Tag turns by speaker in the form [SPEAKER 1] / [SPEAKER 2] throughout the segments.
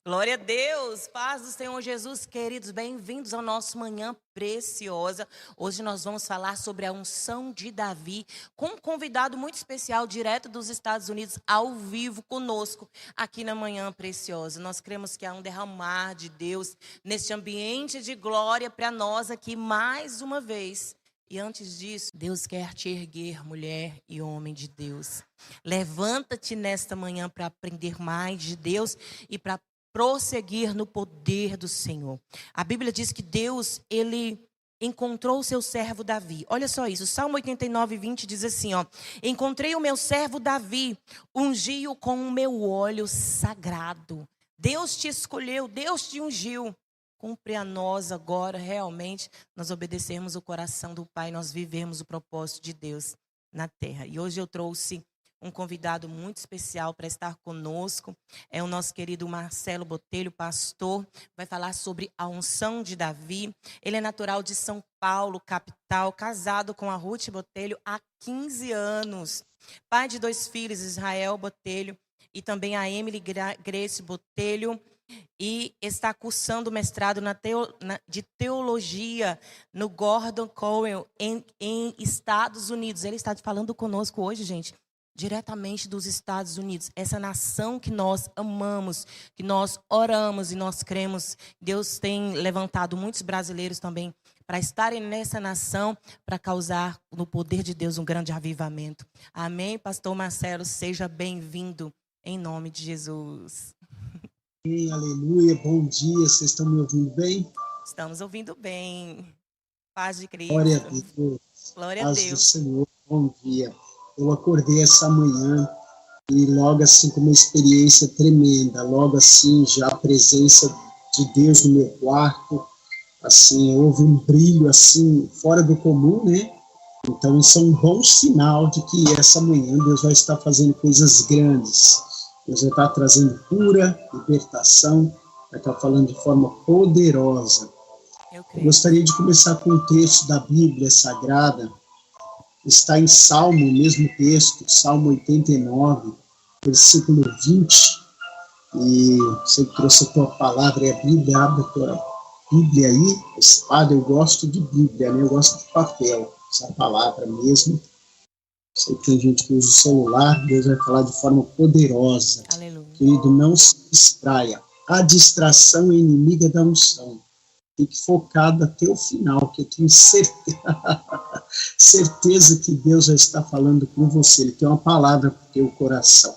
[SPEAKER 1] Glória a Deus, paz do Senhor Jesus, queridos, bem-vindos ao nosso Manhã Preciosa. Hoje nós vamos falar sobre a unção de Davi, com um convidado muito especial, direto dos Estados Unidos, ao vivo conosco, aqui na Manhã Preciosa. Nós cremos que há um derramar de Deus neste ambiente de glória para nós aqui mais uma vez. E antes disso, Deus quer te erguer, mulher e homem de Deus. Levanta-te nesta manhã para aprender mais de Deus e para prosseguir no poder do Senhor. A Bíblia diz que Deus, ele encontrou o seu servo Davi. Olha só isso, Salmo 89, 20 diz assim, ó: encontrei o meu servo Davi, ungi-o com o meu óleo sagrado. Deus te escolheu, Deus te ungiu. Cumpre a nós agora, realmente, nós obedecermos o coração do Pai, nós vivemos o propósito de Deus na terra. E hoje eu trouxe um convidado muito especial para estar conosco. É o nosso querido Marcelo Botelho, pastor. Vai falar sobre a unção de Davi. Ele é natural de São Paulo, capital, casado com a Ruth Botelho há 15 anos. Pai de 2 filhos, Israel Botelho e também a Emily Grace Botelho. E está cursando mestrado de teologia no Gordon Conwell, em Estados Unidos. Ele está falando conosco hoje, gente, diretamente dos Estados Unidos, essa nação que nós amamos, que nós oramos e nós cremos. Deus tem levantado muitos brasileiros também para estarem nessa nação, para causar no poder de Deus um grande avivamento. Amém, pastor Marcelo, seja bem-vindo em nome de Jesus.
[SPEAKER 2] Amém, aleluia, bom dia, vocês estão me ouvindo bem?
[SPEAKER 1] Estamos ouvindo bem. Paz de Cristo.
[SPEAKER 2] Glória a Deus.
[SPEAKER 1] Glória a
[SPEAKER 2] Paz
[SPEAKER 1] Deus.
[SPEAKER 2] do Senhor, bom dia. Eu acordei essa manhã e logo assim com uma experiência tremenda, logo assim já a presença de Deus no meu quarto, assim, houve um brilho assim fora do comum, né? Então isso é um bom sinal de que essa manhã Deus vai estar fazendo coisas grandes. Deus vai estar trazendo cura, libertação, vai estar falando de forma poderosa. Eu gostaria de começar com um texto da Bíblia Sagrada. Está em Salmo, o mesmo texto, Salmo 89, versículo 20. E você trouxe a tua palavra e a Bíblia, abre a tua Bíblia aí, espada, eu gosto de Bíblia, né? Eu gosto de papel, essa palavra mesmo. Sei que tem gente que usa o celular, Deus vai falar de forma poderosa.
[SPEAKER 1] Aleluia. Querido,
[SPEAKER 2] não se distraia. A distração é inimiga da unção. Fique focado até o final, que eu tenho certeza que Deus já está falando com você. Ele tem uma palavra para o teu coração.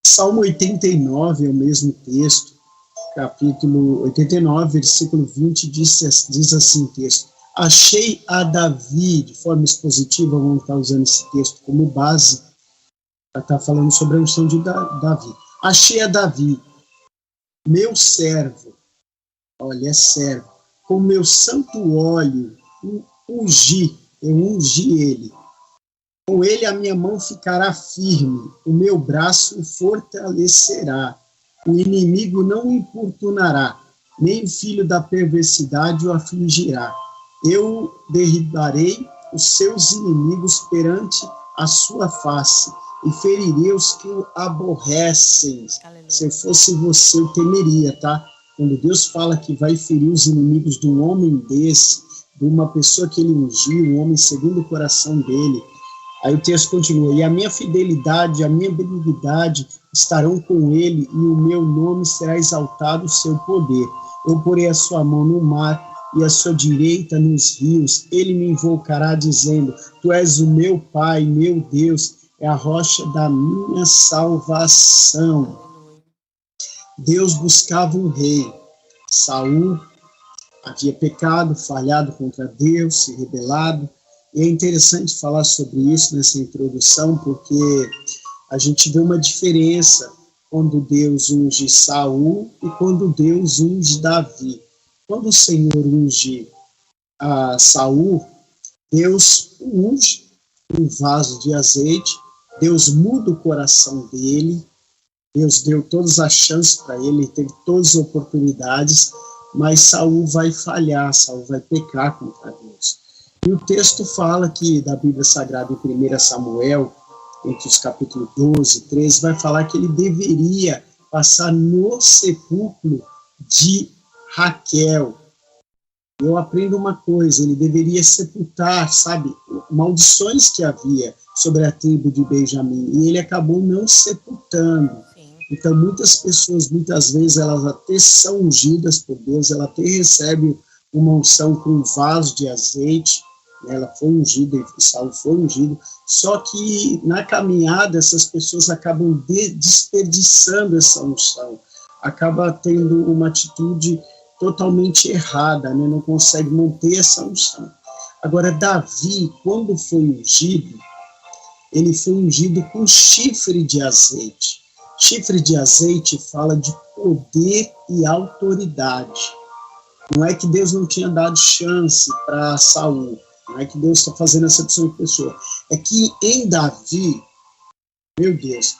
[SPEAKER 2] Salmo 89 é o mesmo texto, capítulo 89, versículo 20, diz assim o texto: achei a Davi, de forma expositiva, vamos estar usando esse texto como base, para estar falando sobre a unção de Davi. Achei a Davi, meu servo, olha, é servo, com meu santo óleo, eu ungi ele. Com ele a minha mão ficará firme, o meu braço o fortalecerá. O inimigo não o importunará, nem o filho da perversidade o afligirá. Eu derribarei os seus inimigos perante a sua face e ferirei os que o aborrecem. Aleluia. Se eu fosse você, eu temeria, tá? Quando Deus fala que vai ferir os inimigos de um homem desse, de uma pessoa que ele ungiu, um homem segundo o coração dele, aí o texto continua: e a minha fidelidade, a minha benignidade estarão com ele, e o meu nome será exaltado, o seu poder. Eu porei a sua mão no mar e a sua direita nos rios. Ele me invocará dizendo: tu és o meu Pai, meu Deus, é a rocha da minha salvação. Deus buscava um rei. Saul havia pecado, falhado contra Deus, se rebelado. E é interessante falar sobre isso nessa introdução, porque a gente vê uma diferença quando Deus unge Saul e quando Deus unge Davi. Quando o Senhor unge a Saul, Deus unge um vaso de azeite, Deus muda o coração dele, Deus deu todas as chances para ele, teve todas as oportunidades, mas Saul vai falhar, Saul vai pecar contra Deus. E o texto fala que, da Bíblia Sagrada, em 1 Samuel, entre os capítulos 12 e 13, vai falar que ele deveria passar no sepulcro de Raquel. Eu aprendo uma coisa, ele deveria sepultar, sabe, maldições que havia sobre a tribo de Benjamim, e ele acabou não sepultando.
[SPEAKER 1] Sim.
[SPEAKER 2] Então, muitas pessoas, muitas vezes, elas até são ungidas por Deus, ela até recebe uma unção com um vaso de azeite, né, ela foi ungida, e Saulo foi ungido, só que na caminhada essas pessoas acabam desperdiçando essa unção, acaba tendo uma atitude totalmente errada, né? Não consegue manter essa unção. Agora, Davi, quando foi ungido, ele foi ungido com chifre de azeite. Chifre de azeite fala de poder e autoridade. Não é que Deus não tinha dado chance para Saul, não é que Deus está fazendo acepção de pessoa, é que em Davi, meu Deus,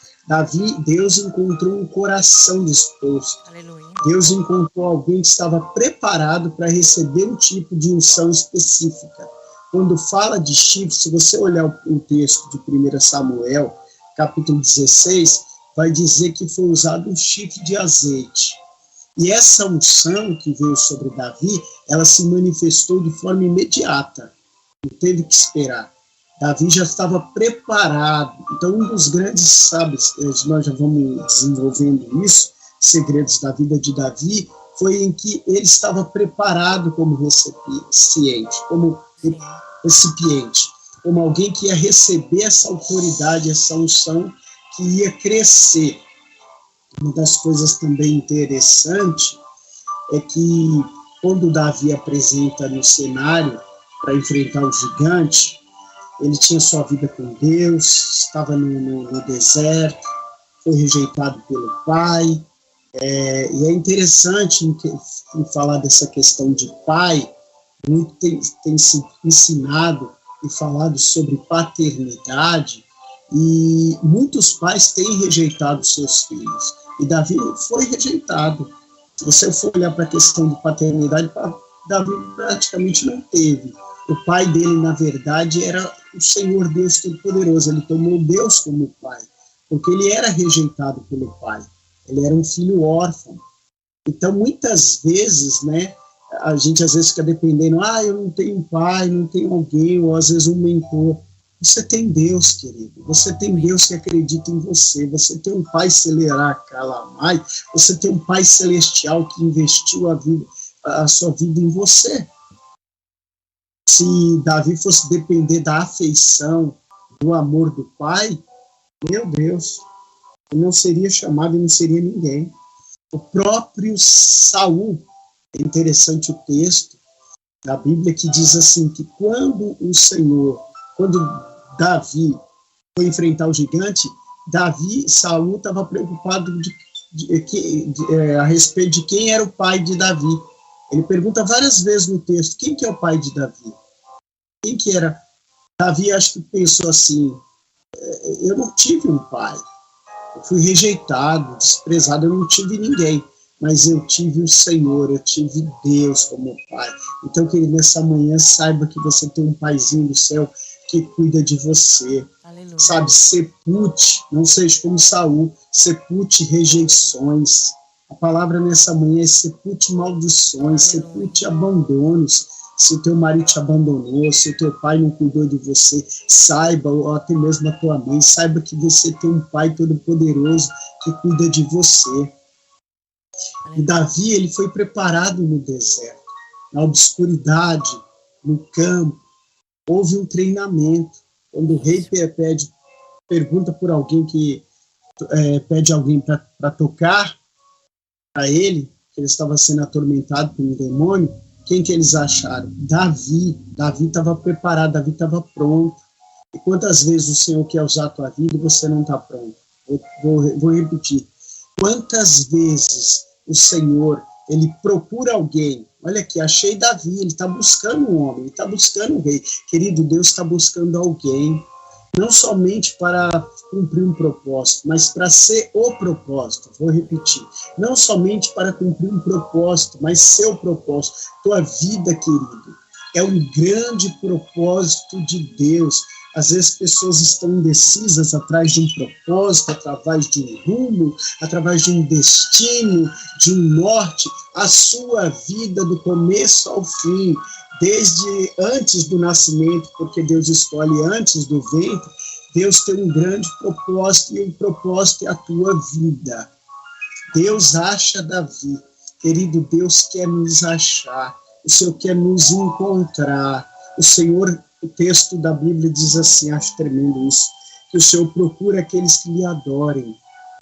[SPEAKER 2] Deus encontrou um coração disposto.
[SPEAKER 1] Aleluia.
[SPEAKER 2] Deus encontrou alguém que estava preparado para receber um tipo de unção específica. Quando fala de chifre, se você olhar o texto de 1 Samuel, capítulo 16, vai dizer que foi usado um chifre de azeite. E essa unção que veio sobre Davi, ela se manifestou de forma imediata. Não teve que esperar. Davi já estava preparado. Então, um dos grandes, sabe, nós já vamos desenvolvendo isso, segredos da vida de Davi, foi em que ele estava preparado como recipiente, como alguém que ia receber essa autoridade, essa unção, que ia crescer. Uma das coisas também interessantes é que quando Davi apresenta no cenário para enfrentar o gigante, ele tinha sua vida com Deus, estava no deserto, foi rejeitado pelo pai. E é interessante em falar dessa questão de pai, muito tem se ensinado e falado sobre paternidade, e muitos pais têm rejeitado seus filhos, e Davi foi rejeitado. Se você for olhar para a questão de paternidade, Davi praticamente não teve. O pai dele, na verdade, era o Senhor Deus Todo-Poderoso. Ele tomou Deus como pai, porque ele era rejeitado pelo pai. Ele era um filho órfão. Então, muitas vezes, né, a gente às vezes fica dependendo, eu não tenho pai, não tenho alguém, ou às vezes um mentor. Você tem Deus, querido. Você tem Deus que acredita em você. Você tem um pai Calamai. Você tem um pai celestial que investiu a sua vida em você. Se Davi fosse depender da afeição, do amor do pai, meu Deus, ele não seria chamado e não seria ninguém. O próprio Saul, é interessante o texto da Bíblia que diz assim, que quando Davi foi enfrentar o gigante, Saul estava preocupado a respeito de quem era o pai de Davi. Ele pergunta várias vezes no texto, quem que é o pai de Davi? Quem que era? Davi acho que pensou assim, eu não tive um pai, eu fui rejeitado, desprezado, eu não tive ninguém, mas eu tive o Senhor, eu tive Deus como pai. Então, querido, nessa manhã, saiba que você tem um paizinho do céu que cuida de você. Aleluia. Sabe, sepulte, não seja como Saul, sepulte rejeições. A palavra nessa manhã é sepulte maldições, aleluia. Sepulte abandonos. Se o teu marido te abandonou, se o teu pai não cuidou de você, saiba, ou até mesmo a tua mãe, saiba que você tem um pai todo-poderoso que cuida de você. E Davi, ele foi preparado no deserto, na obscuridade, no campo. Houve um treinamento. Quando o rei pergunta por alguém que pede alguém para tocar para ele, que ele estava sendo atormentado por um demônio, quem que eles acharam? Davi. Davi estava preparado, Davi estava pronto. E quantas vezes o Senhor quer usar a tua vida e você não está pronto? Vou repetir. Quantas vezes o Senhor, ele procura alguém? Olha aqui, achei Davi, ele está buscando um homem, ele está buscando um rei. Querido, Deus está buscando alguém, não somente para cumprir um propósito, mas para ser o propósito. Vou repetir, não somente para cumprir um propósito, mas ser o propósito. Tua vida, querido, é um grande propósito de Deus. Às vezes pessoas estão indecisas atrás de um propósito, através de um rumo, através de um destino, de um norte. A sua vida do começo ao fim, desde antes do nascimento, porque Deus escolhe antes do ventre, Deus tem um grande propósito, e o propósito é a tua vida. Deus acha Davi. Querido, Deus quer nos achar. O Senhor quer nos encontrar. O Senhor, o texto da Bíblia diz assim, acho tremendo isso, que o Senhor procura aqueles que lhe adorem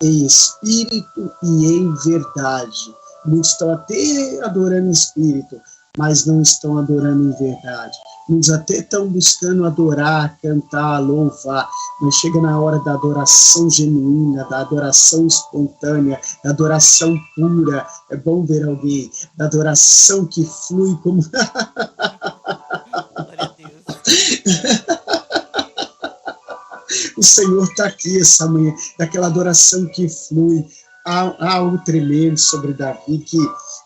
[SPEAKER 2] em espírito e em verdade. Muitos estão até adorando em espírito, mas não estão adorando em verdade. Muitos até estão buscando adorar, cantar, louvar, mas chega na hora da adoração genuína, da adoração espontânea, da adoração pura. É bom ver alguém, da adoração que flui como...
[SPEAKER 1] Glória a Deus.
[SPEAKER 2] O Senhor está aqui essa manhã, daquela adoração que flui. Há algo tremendo sobre Davi, que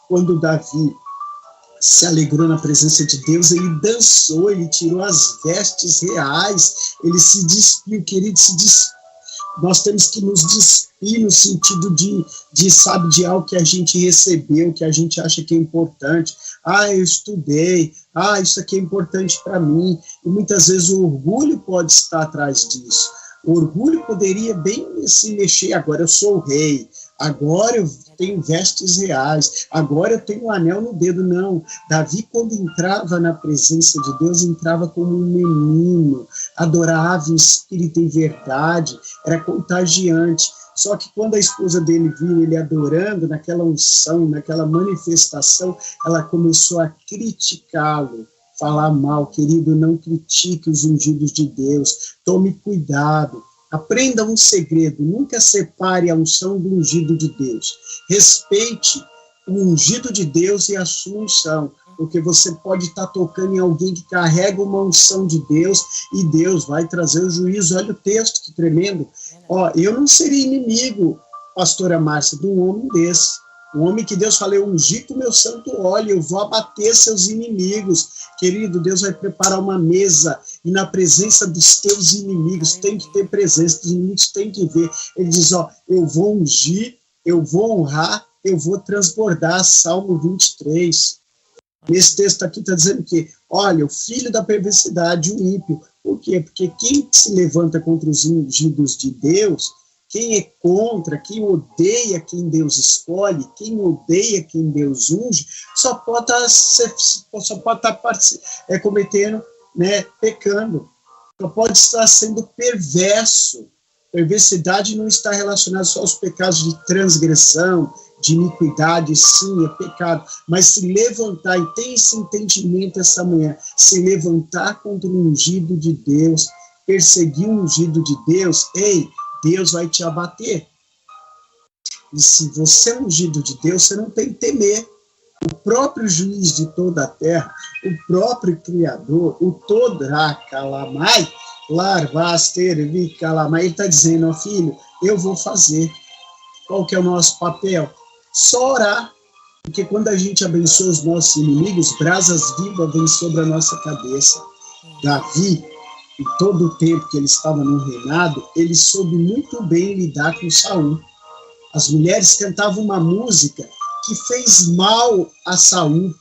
[SPEAKER 2] quando Davi se alegrou na presença de Deus, ele dançou, ele tirou as vestes reais, ele se despiu, querido, se despiu. Nós temos que nos despir no sentido sabe, de algo que a gente recebeu, que a gente acha que é importante. Eu estudei, isso aqui é importante para mim. E muitas vezes o orgulho pode estar atrás disso. O orgulho poderia bem se mexer, agora eu sou o rei, agora eu tenho vestes reais, agora eu tenho um anel no dedo. Não, Davi, quando entrava na presença de Deus, entrava como um menino, adorava em espírito e verdade, era contagiante. Só que quando a esposa dele viu ele adorando, naquela unção, naquela manifestação, ela começou a criticá-lo, falar mal. Querido, não critique os ungidos de Deus, tome cuidado. Aprenda um segredo, nunca separe a unção do ungido de Deus. Respeite o ungido de Deus e a sua unção, porque você pode estar tocando em alguém que carrega uma unção de Deus e Deus vai trazer o juízo. Olha o texto, que tremendo. Eu não seria inimigo, pastora Márcia, de um homem desse. Um homem que Deus falou, eu ungi com o meu santo óleo, eu vou abater seus inimigos. Querido, Deus vai preparar uma mesa, e na presença dos teus inimigos, tem que ter presença, os inimigos têm que ver. Ele diz, eu vou ungir, eu vou honrar, eu vou transbordar. Salmo 23. Nesse texto aqui está dizendo que, olha, o filho da perversidade, o ímpio. Por quê? Porque quem se levanta contra os ungidos de Deus, quem é contra, quem odeia quem Deus escolhe, quem odeia quem Deus unge, só pode estar cometendo, pecando. Só pode estar sendo perverso. Perversidade não está relacionada só aos pecados de transgressão, de iniquidade, sim, é pecado. Mas se levantar, e tem esse entendimento essa manhã, se levantar contra o ungido de Deus, perseguir o ungido de Deus, Deus vai te abater. E se você é ungido de Deus, você não tem que temer. O próprio juiz de toda a terra, o próprio Criador, o Todracalamai, Larvastervicalamai, ele está dizendo, filho, eu vou fazer. Qual que é o nosso papel? Só orar. Porque quando a gente abençoa os nossos inimigos, brasas vivas vêm sobre a nossa cabeça. Davi, em todo o tempo que ele estava no reinado, ele soube muito bem lidar com Saul. As mulheres cantavam uma música que fez mal a Saul.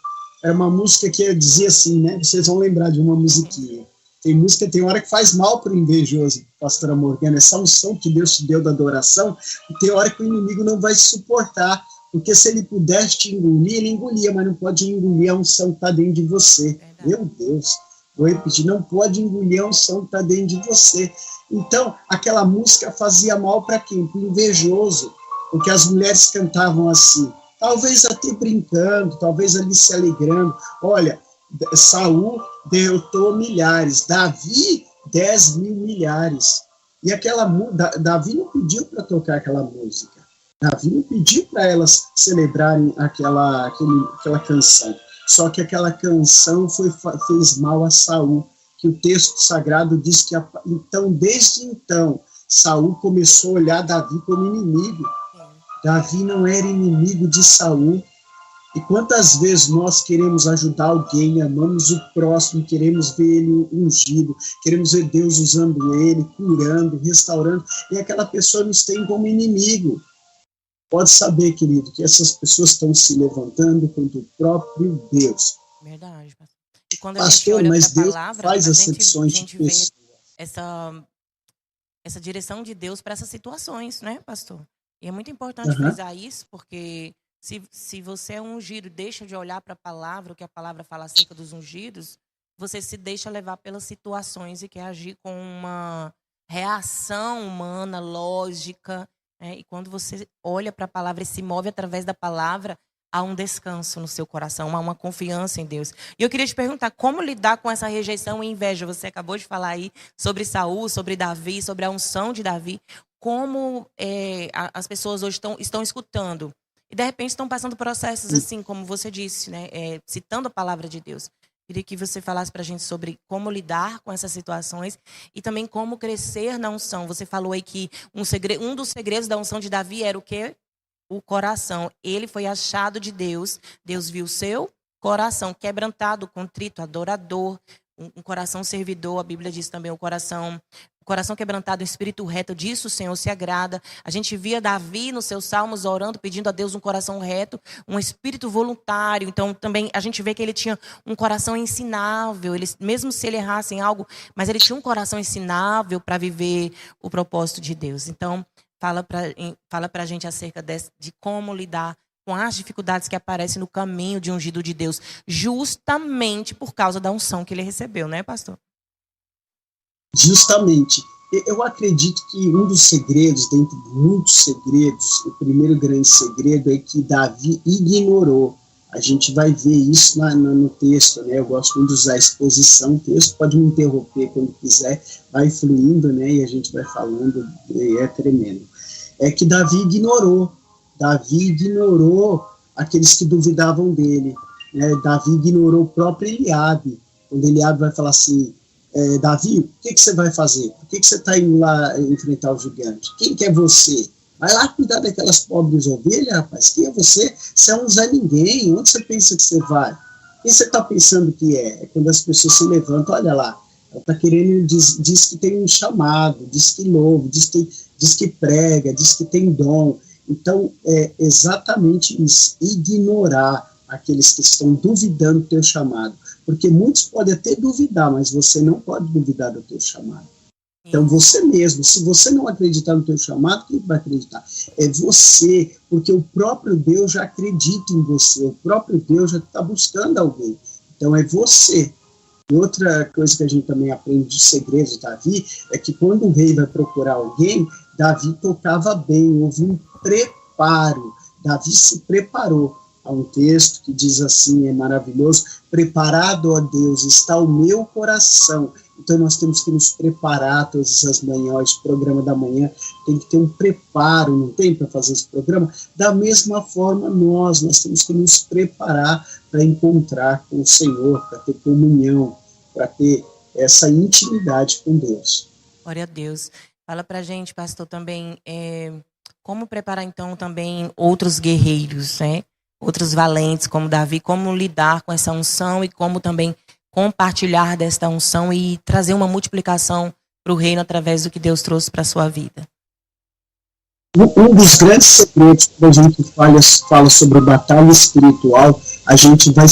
[SPEAKER 2] Era uma música que dizia assim, vocês vão lembrar de uma musiquinha. Tem hora que faz mal para o invejoso, pastora Morgana. Essa unção que Deus te deu da adoração, tem hora que o inimigo não vai suportar. Porque se ele pudesse te engolir, ele engolia, mas não pode engolir a unção que está dentro de você. Verdade. Meu Deus. Vou repetir, não pode engolir a unção que está dentro de você. Então, aquela música fazia mal para quem? Para o invejoso. Porque as mulheres cantavam assim, talvez até brincando, talvez ali se alegrando. Olha, Saul derrotou milhares, Davi 10.000 milhares. E Davi não pediu para tocar aquela música. Davi não pediu para elas celebrarem aquela canção. Só que aquela canção fez mal a Saul, que o texto sagrado diz que, desde então, Saul começou a olhar Davi como inimigo. Davi não era inimigo de Saul. E quantas vezes nós queremos ajudar alguém, amamos o próximo, queremos ver ele ungido, queremos ver Deus usando ele, curando, restaurando, e aquela pessoa nos tem como inimigo. Pode saber, querido, que essas pessoas estão se levantando contra o próprio Deus.
[SPEAKER 1] Verdade, pastor. E quando a
[SPEAKER 2] Pastor,
[SPEAKER 1] gente olha
[SPEAKER 2] mas
[SPEAKER 1] para a
[SPEAKER 2] Deus
[SPEAKER 1] palavra,
[SPEAKER 2] faz
[SPEAKER 1] a
[SPEAKER 2] acepções de
[SPEAKER 1] gente vê
[SPEAKER 2] pessoas.
[SPEAKER 1] essa direção de Deus para essas situações, né, pastor? E é muito importante
[SPEAKER 2] Aham.
[SPEAKER 1] frisar isso, porque se você é ungido e deixa de olhar para a palavra, o que a palavra fala acerca dos ungidos, você se deixa levar pelas situações e quer agir com uma reação humana, lógica, né? E quando você olha para a palavra e se move através da palavra, há um descanso no seu coração, há uma confiança em Deus. E eu queria te perguntar, como lidar com essa rejeição e inveja? Você acabou de falar aí sobre Saul, sobre Davi, sobre a unção de Davi. Como as pessoas hoje estão escutando e de repente estão passando processos assim, como você disse, né? Citando a palavra de Deus. Queria que você falasse para a gente sobre como lidar com essas situações e também como crescer na unção. Você falou aí que um dos segredos da unção de Davi era o quê? O coração. Ele foi achado de Deus. Deus viu o seu coração quebrantado, contrito, adorador, um coração servidor. A Bíblia diz também o coração quebrantado, um espírito reto, disso o Senhor se agrada. A gente via Davi nos seus salmos orando, pedindo a Deus um coração reto, um espírito voluntário. Então também a gente vê que ele tinha um coração ensinável, mesmo se ele errasse em algo, mas ele tinha um coração ensinável para viver o propósito de Deus. Então fala para a gente acerca de como lidar com as dificuldades que aparecem no caminho de ungido de Deus, justamente por causa da unção que ele recebeu, né, pastor?
[SPEAKER 2] Justamente. Eu acredito que um dos segredos, dentre muitos segredos, o primeiro grande segredo é que Davi ignorou. A gente vai ver isso no texto, né? Eu gosto muito de usar a exposição, o texto pode me interromper quando quiser, vai fluindo, né? E a gente vai falando, é tremendo. É que Davi ignorou aqueles que duvidavam dele, né? Davi ignorou o próprio Eliabe, quando Eliabe vai falar assim, Davi, o que você vai fazer? Por que você está indo lá enfrentar o gigante? Quem que é você? Vai lá cuidar daquelas pobres ovelhas, rapaz. Quem é você? Você é um Zé Ninguém. Onde você pensa que você vai? Quem você está pensando que é? É quando as pessoas se levantam, olha lá, ela está querendo, diz que tem um chamado, diz que louva, diz que prega, diz que tem dom. Então, é exatamente isso, ignorar aqueles que estão duvidando do teu chamado. Porque muitos podem até duvidar, mas você não pode duvidar do teu chamado. Então, você mesmo, se você não acreditar no teu chamado, quem vai acreditar? É você, porque o próprio Deus já acredita em você, o próprio Deus já está buscando alguém. Então, é você. E outra coisa que a gente também aprende de segredo de Davi, é que quando o rei vai procurar alguém, Davi tocava bem, houve um preparo. Davi se preparou. Há um texto que diz assim, é maravilhoso, preparado, ó Deus, está o meu coração. Então nós temos que nos preparar todas as manhãs, esse programa da manhã tem que ter um preparo, não tem, para fazer esse programa? Da mesma forma nós temos que nos preparar para encontrar com o Senhor, para ter comunhão, para ter essa intimidade com Deus.
[SPEAKER 1] Glória a Deus. Fala pra gente, pastor, também, como preparar então também outros guerreiros, né? Outros valentes como Davi, como lidar com essa unção e como também compartilhar desta unção e trazer uma multiplicação para o reino através do que Deus trouxe para a sua vida.
[SPEAKER 2] Um dos grandes segredos, quando a gente fala sobre a batalha espiritual, a gente vai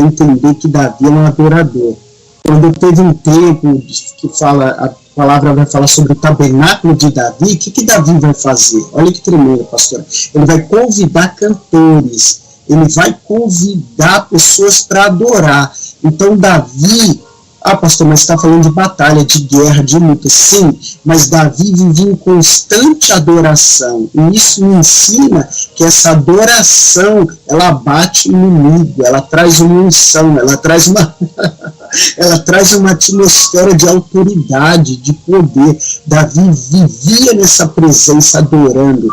[SPEAKER 2] entender que Davi é um adorador. Quando teve um tempo que a palavra vai falar sobre o tabernáculo de Davi, o que Davi vai fazer? Olha que tremendo, pastor. Ele vai convidar cantores, ele vai convidar pessoas para adorar. Então Davi, pastor, mas está falando de batalha, de guerra, de luta. Sim, mas Davi vivia em constante adoração. E isso me ensina que essa adoração, ela abate o inimigo, ela traz uma unção, ela traz uma atmosfera de autoridade, de poder. Davi vivia nessa presença adorando.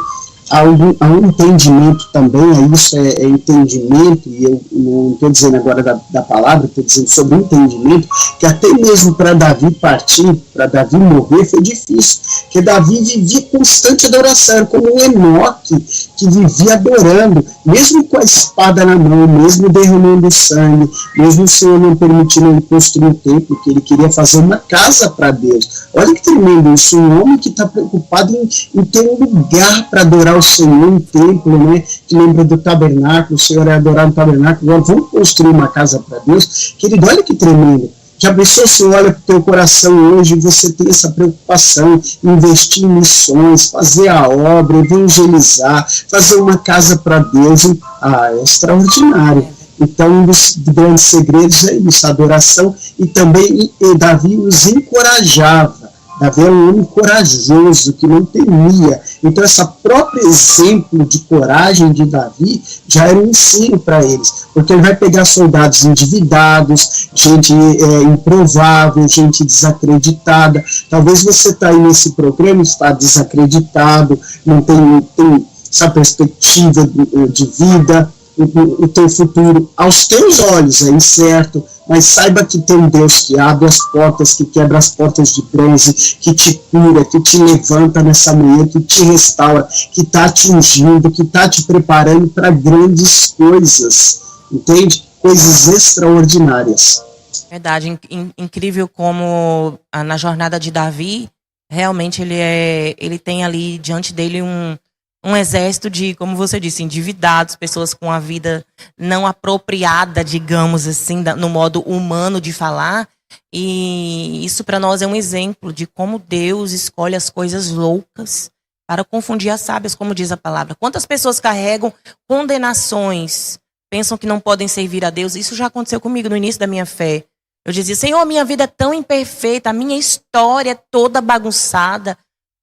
[SPEAKER 2] há um entendimento também, isso é entendimento, e eu não estou dizendo agora da palavra, estou dizendo sobre entendimento, que até mesmo para Davi partir, para Davi morrer, foi difícil, porque Davi vivia constante adoração, era como um Enoque, que vivia adorando, mesmo com a espada na mão, mesmo derramando sangue, mesmo o Senhor não permitindo ele construir um templo, que ele queria fazer uma casa para Deus. Olha que tremendo isso, um homem que está preocupado em ter um lugar para adorar o Senhor, um templo, né, que lembra do tabernáculo, o Senhor é adorado no tabernáculo, agora vamos construir uma casa para Deus. Querido, olha que tremendo. Já pensou, se olha para o teu coração hoje, você tem essa preocupação, investir em missões, fazer a obra, evangelizar, fazer uma casa para Deus, é extraordinário. Então, um dos grandes segredos é isso, a adoração, e também Davi os encorajava. Davi era um homem corajoso, que não temia. Então, esse próprio exemplo de coragem de Davi já era um ensino para eles. Porque ele vai pegar soldados endividados, gente improvável, gente desacreditada. Talvez você está aí nesse programa, está desacreditado, não tem essa perspectiva de vida, o teu futuro aos teus olhos é incerto, mas saiba que tem um Deus que abre as portas, que quebra as portas de bronze, que te cura, que te levanta nessa manhã, que te restaura, que está te ungindo, que está te preparando para grandes coisas, entende? Coisas extraordinárias.
[SPEAKER 1] Verdade, incrível como na jornada de Davi, realmente ele tem ali diante dele um exército de, como você disse, endividados, pessoas com a vida não apropriada, digamos assim, no modo humano de falar. E isso para nós é um exemplo de como Deus escolhe as coisas loucas para confundir as sábias, como diz a palavra. Quantas pessoas carregam condenações, pensam que não podem servir a Deus? Isso já aconteceu comigo no início da minha fé. Eu dizia, Senhor, minha vida é tão imperfeita, a minha história é toda bagunçada.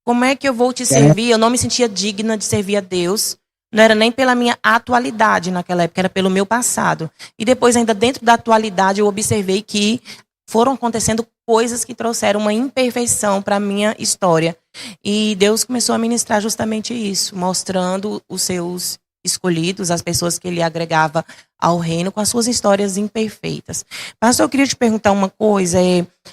[SPEAKER 1] Como é que eu vou te servir? Eu não me sentia digna de servir a Deus. Não era nem pela minha atualidade naquela época, era pelo meu passado. E depois, ainda dentro da atualidade, eu observei que foram acontecendo coisas que trouxeram uma imperfeição para a minha história. E Deus começou a ministrar justamente isso, mostrando os seus escolhidos, as pessoas que ele agregava ao reino com as suas histórias imperfeitas. Pastor, eu queria te perguntar uma coisa.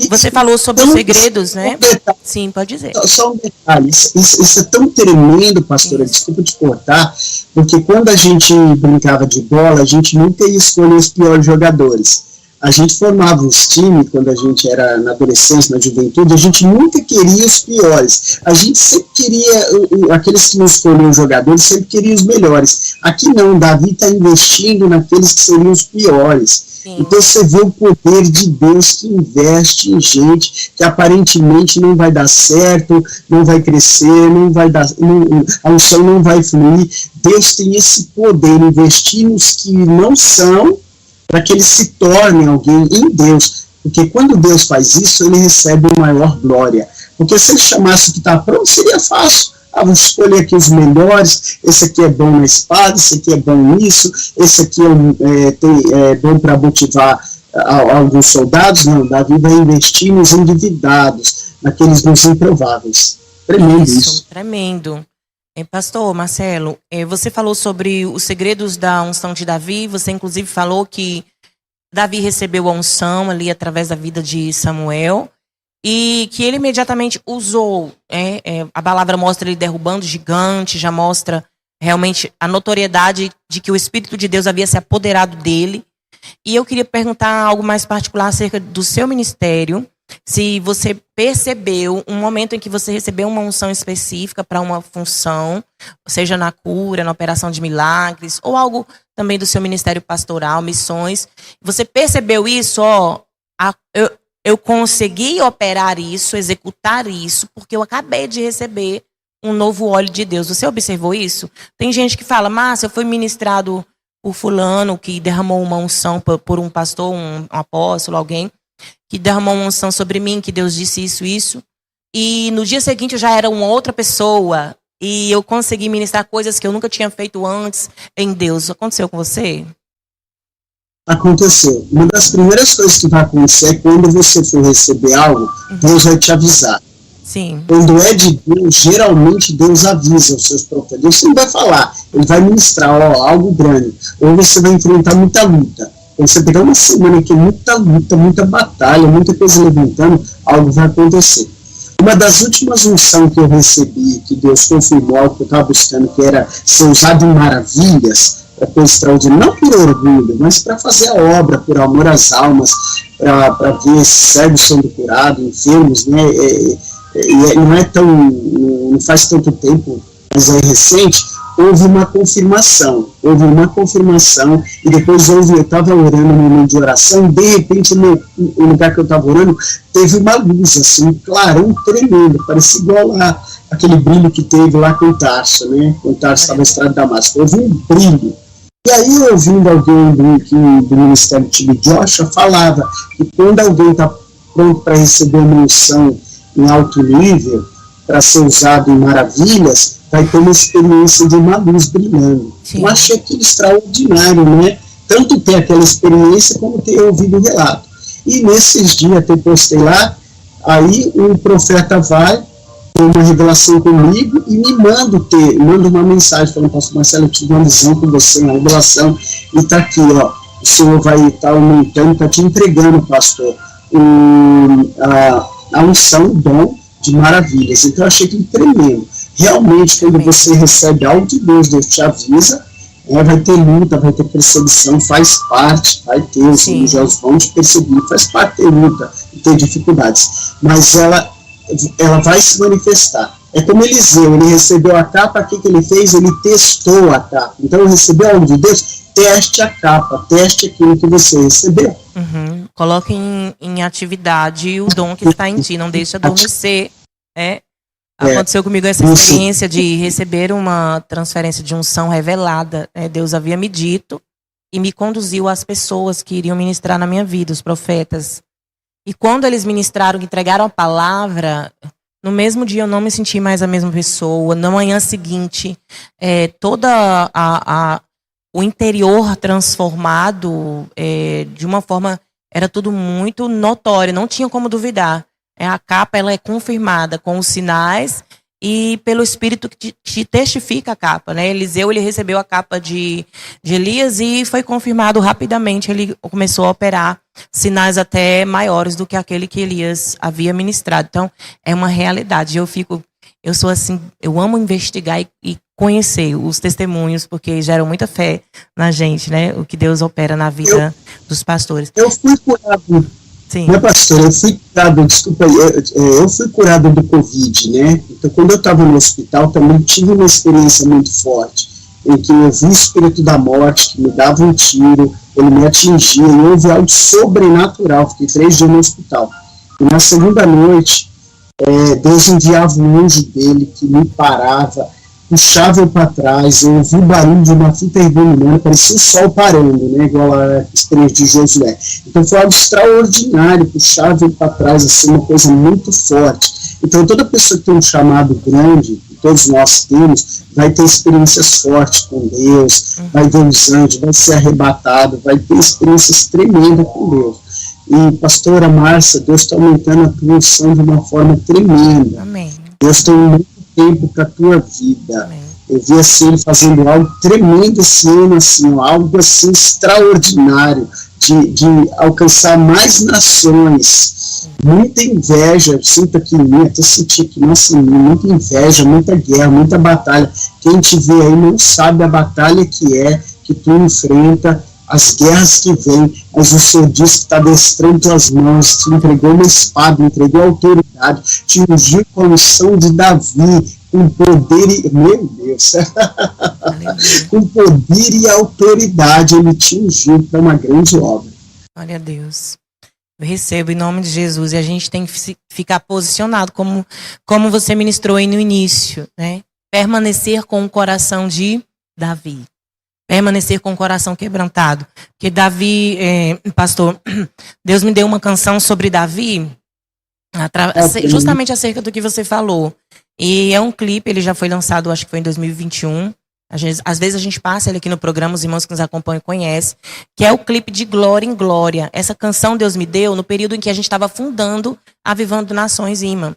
[SPEAKER 1] Você falou sobre os segredos, né? Sim, pode dizer.
[SPEAKER 2] Só um detalhe. Isso é tão tremendo, pastora, desculpa te cortar, porque quando a gente brincava de bola, a gente nunca ia escolher os piores jogadores. A gente formava uns times, quando a gente era na adolescência, na juventude, a gente nunca queria os piores. A gente sempre queria, aqueles que não escolhiam os jogadores, sempre queria os melhores. Aqui não, Davi está investindo naqueles que seriam os piores. Sim. Então você vê o poder de Deus que investe em gente que aparentemente não vai dar certo, não vai crescer, não vai dar, a unção não vai fluir. Deus tem esse poder, investir nos que não são, para que eles se tornem alguém em Deus. Porque quando Deus faz isso, ele recebe uma maior glória. Porque se ele chamasse o que está pronto, seria fácil. Vou escolher aqui os melhores, esse aqui é bom na espada, esse aqui é bom nisso, esse aqui é bom para motivar alguns soldados. Não, Davi vai investir nos endividados, naqueles nos improváveis. Tremendo isso.
[SPEAKER 1] Tremendo. Pastor Marcelo, você falou sobre os segredos da unção de Davi, você inclusive falou que Davi recebeu a unção ali através da vida de Samuel e que ele imediatamente usou, a palavra mostra ele derrubando gigantes, já mostra realmente a notoriedade de que o Espírito de Deus havia se apoderado dele. E eu queria perguntar algo mais particular acerca do seu ministério. Se você percebeu um momento em que você recebeu uma unção específica para uma função, seja na cura, na operação de milagres, ou algo também do seu ministério pastoral, missões, você percebeu isso? Eu consegui operar isso, executar isso, porque eu acabei de receber um novo óleo de Deus. Você observou isso? Tem gente que fala, Márcia, eu fui ministrado por fulano, que derramou uma unção por um pastor, um apóstolo, alguém, que derramou uma unção sobre mim, que Deus disse isso, e no dia seguinte eu já era uma outra pessoa, e eu consegui ministrar coisas que eu nunca tinha feito antes em Deus. Aconteceu com você?
[SPEAKER 2] Aconteceu. Uma das primeiras coisas que vai acontecer é quando você for receber algo, Deus vai te avisar.
[SPEAKER 1] Sim.
[SPEAKER 2] Quando é de Deus, geralmente Deus avisa os seus profetas. Deus não vai falar, ele vai ministrar algo grande. Ou você vai enfrentar muita luta. Quando você pegar uma semana que é muita luta, muita batalha, muita coisa levantando, algo vai acontecer. Uma das últimas unções que eu recebi, que Deus confirmou, que eu estava buscando, que era ser usado em maravilhas, para coisa extraordinária, não por orgulho, mas para fazer a obra, por amor às almas, para ver cegos sendo curados, enfermos, né? Não é tão, não faz tanto tempo, mas é recente. Houve uma confirmação, e depois eu estava orando no momento de oração, de repente no lugar que eu estava orando, teve uma luz, assim, um clarão tremendo, parecia igual lá, aquele brilho que teve lá com o Tarso, né, quando o Tarso estava na estrada de Damasco, houve um brilho. E aí, ouvindo alguém do Ministério de Joshua, falava que quando alguém está pronto para receber uma unção em alto nível, para ser usado em maravilhas, vai ter uma experiência de uma luz brilhando. Sim. Eu achei aquilo extraordinário, né? Tanto ter aquela experiência, como ter ouvido o relato. E nesses dias que eu postei lá, aí o profeta vai, tem uma revelação comigo e me manda uma mensagem falando, pastor Marcelo, eu tive uma visão com você, uma revelação, e está aqui, ó, o Senhor vai estar aumentando, está te entregando, pastor, a unção, o dom de maravilhas. Então eu achei que tremendo. Realmente, quando você recebe algo de Deus, Deus te avisa, vai ter luta, vai ter perseguição, faz parte, vai ter, os anjos vão te perseguir, faz parte ter luta e ter dificuldades, mas ela vai se manifestar. É como Eliseu, ele recebeu a capa, o que ele fez? Ele testou a capa. Então, ele recebeu algo de Deus, teste a capa, teste aquilo que você recebeu.
[SPEAKER 1] Uhum. Coloque em atividade o dom que está em ti, não deixe adormecer. Aconteceu comigo essa experiência de receber uma transferência de unção revelada. Deus havia me dito e me conduziu às pessoas que iriam ministrar na minha vida, os profetas. E quando eles ministraram, entregaram a palavra, no mesmo dia eu não me senti mais a mesma pessoa. Na manhã seguinte, toda o interior transformado de uma forma, era tudo muito notório, não tinha como duvidar. A capa, ela é confirmada com os sinais e pelo Espírito que te testifica a capa, né? Eliseu, ele recebeu a capa de Elias e foi confirmado rapidamente. Ele começou a operar sinais até maiores do que aquele que Elias havia ministrado. Então, é uma realidade. Eu sou assim, eu amo investigar e conhecer os testemunhos, porque geram muita fé na gente, né? O que Deus opera na vida dos pastores.
[SPEAKER 2] Eu fui curado.
[SPEAKER 1] Sim.
[SPEAKER 2] Meu pastor, eu fui curado do Covid, né? Então, quando eu estava no hospital, também tive uma experiência muito forte, em que eu vi o espírito da morte, que me dava um tiro, ele me atingia, e houve algo sobrenatural. Fiquei 3 dias no hospital. E na segunda noite, Deus enviava um anjo dele que me parava, puxava eu para trás, eu ouvi o barulho de uma fita iluminando, parecia o sol parando, né, igual a experiência de Josué. Então foi algo extraordinário, puxava eu para trás, assim, uma coisa muito forte. Então toda pessoa que tem um chamado grande, que todos nós temos, vai ter experiências fortes com Deus, vai ver os anjos, vai ser arrebatado, vai ter experiências tremendas com Deus. E pastora Márcia, Deus está aumentando a tua unção de uma forma tremenda.
[SPEAKER 1] Amém.
[SPEAKER 2] Deus tem muito tempo para a tua vida. Amém. Eu vi assim, ele fazendo algo tremendo esse ano, assim, algo assim extraordinário, de alcançar mais nações. Muita inveja, eu sinto aqui em mim, até senti aqui, nossa, muita inveja, muita guerra, muita batalha. Quem te vê aí não sabe a batalha que tu enfrenta, as guerras que vêm, mas o Senhor diz que está adestrando tuas mãos, te entregou uma espada, entregou a autoridade, te ungiu com a unção de Davi, com poder e... Meu Deus! Com poder e autoridade, ele te ungiu para uma grande obra.
[SPEAKER 1] Glória a Deus. Eu recebo em nome de Jesus, e a gente tem que ficar posicionado, como você ministrou aí no início, né? Permanecer com o coração de Davi. Permanecer com o coração quebrantado. Porque Davi, pastor, Deus me deu uma canção sobre Davi, justamente acerca do que você falou. E é um clipe, ele já foi lançado, acho que foi em 2021. Às vezes a gente passa ele aqui no programa, os irmãos que nos acompanham conhecem, que é o clipe de Glória em Glória. Essa canção Deus me deu no período em que a gente estava fundando Avivando Nações IMA.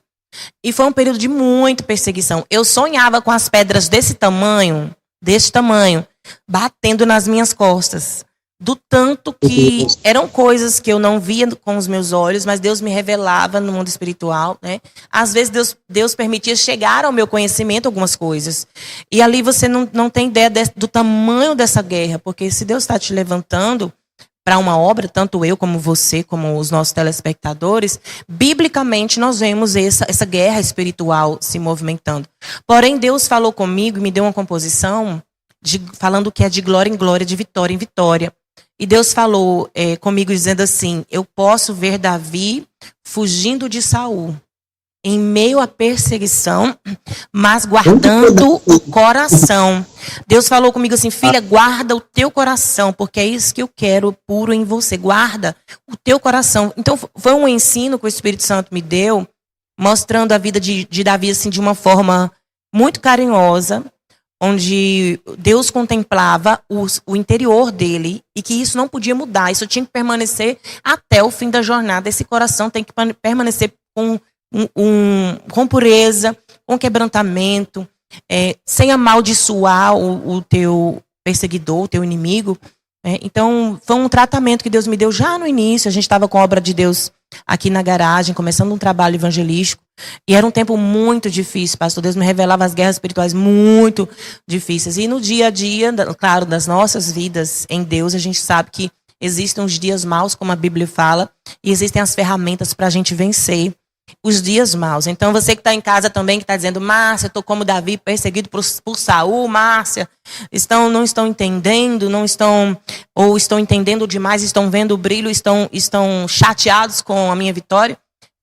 [SPEAKER 1] E foi um período de muita perseguição. Eu sonhava com as pedras desse tamanho, batendo nas minhas costas. Do tanto que eram coisas que eu não via com os meus olhos, mas Deus me revelava no mundo espiritual, né? Às vezes Deus permitia chegar ao meu conhecimento algumas coisas. E ali você não tem ideia do tamanho dessa guerra, porque se Deus está te levantando para uma obra, tanto eu como você, como os nossos telespectadores, biblicamente nós vemos essa guerra espiritual se movimentando. Porém, Deus falou comigo e me deu uma composição falando que é de glória em glória, de vitória em vitória. E Deus falou comigo dizendo assim: eu posso ver Davi fugindo de Saul, em meio à perseguição, mas guardando o coração. Deus falou comigo assim: filha, guarda o teu coração, porque é isso que eu quero puro em você. Guarda o teu coração. Então foi um ensino que o Espírito Santo me deu, mostrando a vida de Davi assim, de uma forma muito carinhosa, onde Deus contemplava o interior dele e que isso não podia mudar, isso tinha que permanecer até o fim da jornada. Esse coração tem que permanecer com pureza, com quebrantamento, sem amaldiçoar o teu perseguidor, o teu inimigo. Então, foi um tratamento que Deus me deu já no início. A gente estava com a obra de Deus aqui na garagem, começando um trabalho evangelístico. E era um tempo muito difícil, pastor. Deus me revelava as guerras espirituais muito difíceis. E no dia a dia, claro, das nossas vidas em Deus, a gente sabe que existem os dias maus, como a Bíblia fala, e existem as ferramentas para a gente vencer os dias maus. Então, você que está em casa também, que está dizendo: Márcia, eu estou como Davi, perseguido por Saul. Márcia, não estão entendendo, ou estão entendendo demais, estão vendo o brilho, estão chateados com a minha vitória.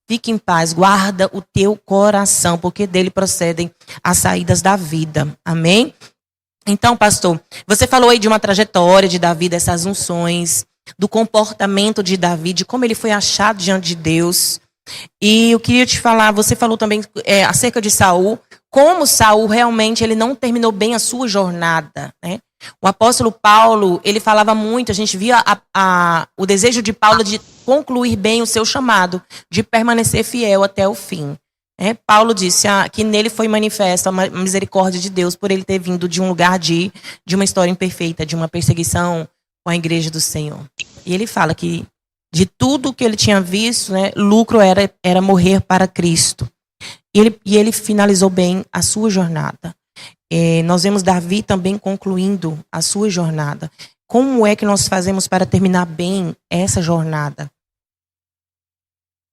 [SPEAKER 1] Fique em paz, guarda o teu coração, porque dele procedem as saídas da vida. Amém? Então, pastor, você falou aí de uma trajetória de Davi, dessas unções, do comportamento de Davi, de como ele foi achado diante de Deus. E eu queria te falar, você falou também acerca de Saul, como Saul realmente ele não terminou bem a sua jornada, né? O apóstolo Paulo, ele falava muito, a gente via o desejo de Paulo de concluir bem o seu chamado, de permanecer fiel até o fim. Paulo disse que nele foi manifesta a misericórdia de Deus por ele ter vindo de um lugar de uma história imperfeita, de uma perseguição com a igreja do Senhor. E ele fala que de tudo que ele tinha visto, né, lucro era morrer para Cristo. E ele finalizou bem a sua jornada. Nós vemos Davi também concluindo a sua jornada. Como é que nós fazemos para terminar bem essa jornada?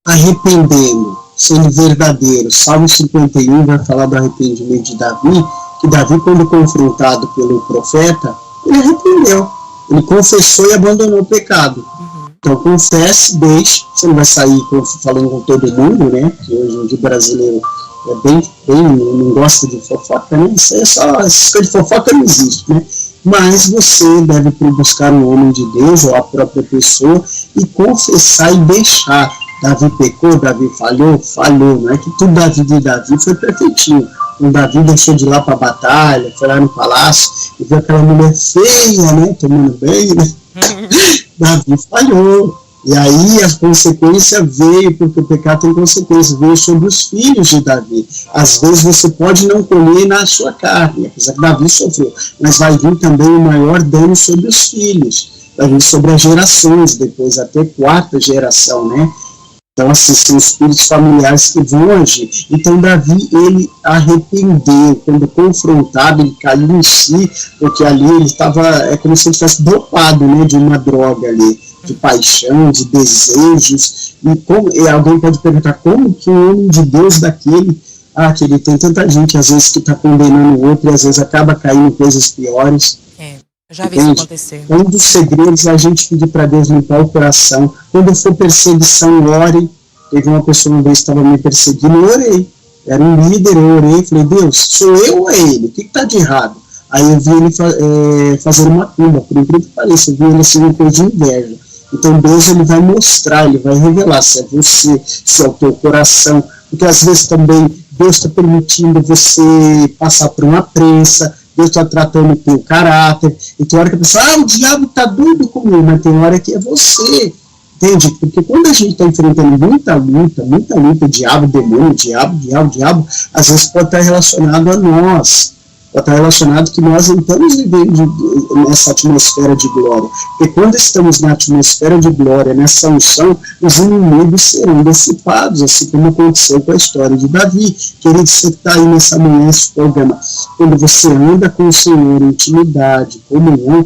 [SPEAKER 2] Arrependendo, sendo verdadeiro. Salmo 51 vai falar do arrependimento de Davi, que Davi, quando confrontado pelo profeta, ele arrependeu. Ele confessou e abandonou o pecado. Então, confesse, deixe. Você não vai sair falando com todo mundo, né? Que hoje o brasileiro não gosta de fofoca, né? Isso é só, essas coisas de fofoca não existe, né? Mas você deve buscar um homem de Deus ou a própria pessoa e confessar e deixar. Davi pecou, Davi falhou, não é que tudo da vida de Davi foi perfeitinho. Quando Davi deixou de ir lá para a batalha, foi lá no palácio e viu aquela mulher feia, né? Tomando bem, né? Davi falhou. E aí a consequência veio, porque o pecado tem consequência, veio sobre os filhos de Davi. Às vezes você pode não colher na sua carne, apesar que Davi sofreu, mas vai vir também o maior dano sobre os filhos, vai vir sobre as gerações, depois até quarta geração, né? Então, assim, são espíritos familiares que vão agir. Então, Davi, ele arrependeu. Quando confrontado, ele caiu em si, porque ali ele estava, como se ele estivesse dopado, né, de uma droga ali, de paixão, de desejos. E alguém pode perguntar, como que um homem de Deus daquele... que ele tem tanta gente, às vezes, que está condenando o outro, e às vezes acaba caindo em coisas piores.
[SPEAKER 1] Já vi isso acontecer.
[SPEAKER 2] Um dos segredos é a gente pedir para Deus limpar o coração. Quando for perseguição, ore. Teve uma pessoa uma vez que estava me perseguindo, eu orei. Era um líder, eu orei. Falei, Deus, sou eu ou é ele? O que está de errado? Aí eu vi ele fazer uma tumba, por incrível que pareça. Eu vi ele assim, uma coisa de inveja. Então Deus ele vai mostrar, ele vai revelar se é você, se é o teu coração. Porque às vezes também Deus está permitindo você passar por uma prensa, Deus está tratando o teu caráter, e tem hora que a pessoa, o diabo está doido comigo, mas tem hora que é você. Entende? Porque quando a gente está enfrentando muita luta, diabo, demônio, diabo, às vezes pode estar relacionado a nós. Pode estar relacionado que nós não estamos vivendo nessa atmosfera de glória. Porque quando estamos na atmosfera de glória, nessa unção, os inimigos serão dissipados, assim como aconteceu com a história de Davi. Querido, você que está aí nessa manhã, esse programa, quando você anda com o Senhor em intimidade, comunhão,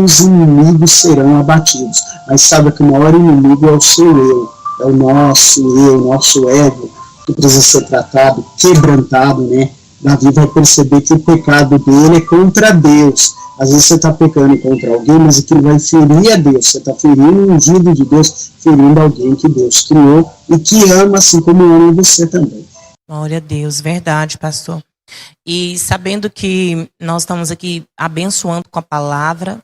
[SPEAKER 2] os inimigos serão abatidos. Mas sabe que o maior inimigo é o seu eu, é o nosso ego, que precisa ser tratado, quebrantado, né? Davi vai perceber que o pecado dele é contra Deus. Às vezes você está pecando contra alguém, mas aquilo vai ferir a Deus. Você está ferindo o ungido de Deus, ferindo alguém que Deus criou e que ama, assim como ama você também.
[SPEAKER 1] Glória a Deus, verdade, pastor. E sabendo que nós estamos aqui abençoando com a palavra,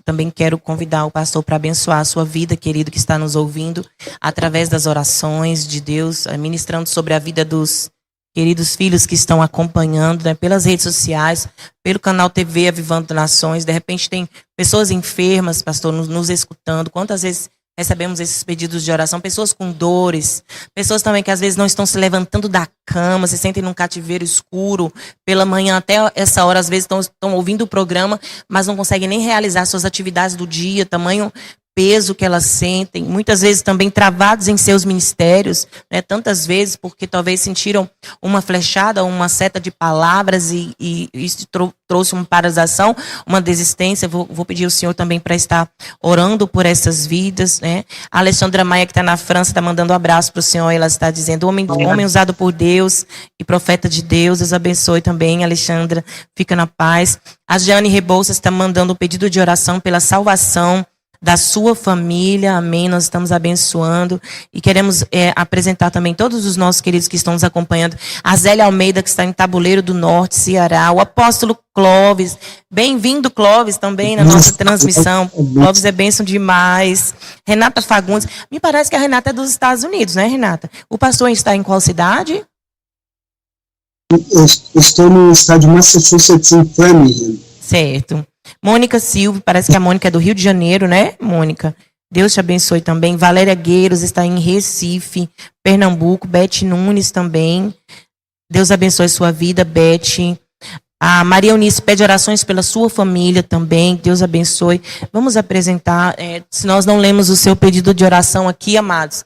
[SPEAKER 1] também quero convidar o pastor para abençoar a sua vida, querido, que está nos ouvindo, através das orações de Deus, ministrando sobre a vida dos queridos filhos que estão acompanhando, né, pelas redes sociais, pelo canal TV Avivando Nações. De repente tem pessoas enfermas, pastor, nos escutando. Quantas vezes recebemos esses pedidos de oração? Pessoas com dores, pessoas também que às vezes não estão se levantando da cama, se sentem num cativeiro escuro pela manhã até essa hora, às vezes estão ouvindo o programa, mas não conseguem nem realizar suas atividades do dia, tamanho peso que elas sentem, muitas vezes também travados em seus ministérios, né, tantas vezes porque talvez sentiram uma flechada, uma seta de palavras e isso trouxe uma paralisação, uma desistência. Vou pedir ao Senhor também para estar orando por essas vidas, né? A Alexandra Maia, que está na França, está mandando um abraço para o Senhor. Ela está dizendo: homem usado por Deus e profeta de Deus. Deus abençoe também, Alexandra, fica na paz. A Jane Rebouças está mandando um pedido de oração pela salvação da sua família, amém. Nós estamos abençoando e queremos apresentar também todos os nossos queridos que estão nos acompanhando. A Zélia Almeida, que está em Tabuleiro do Norte, Ceará. O apóstolo Clóvis, bem-vindo, Clóvis, também na nossa transmissão. Clóvis é bênção demais. Renata Fagundes, me parece que a Renata é dos Estados Unidos, né, Renata? O pastor está em qual cidade?
[SPEAKER 2] Eu estou no estado de Massachusetts, em Framingham.
[SPEAKER 1] Certo. Mônica Silva, parece que a Mônica é do Rio de Janeiro, né, Mônica? Deus te abençoe também. Valéria Gueiros está em Recife, Pernambuco. Beth Nunes também. Deus abençoe sua vida, Beth. A Maria Eunice pede orações pela sua família também. Deus abençoe. Vamos apresentar. Se nós não lemos o seu pedido de oração aqui, amados,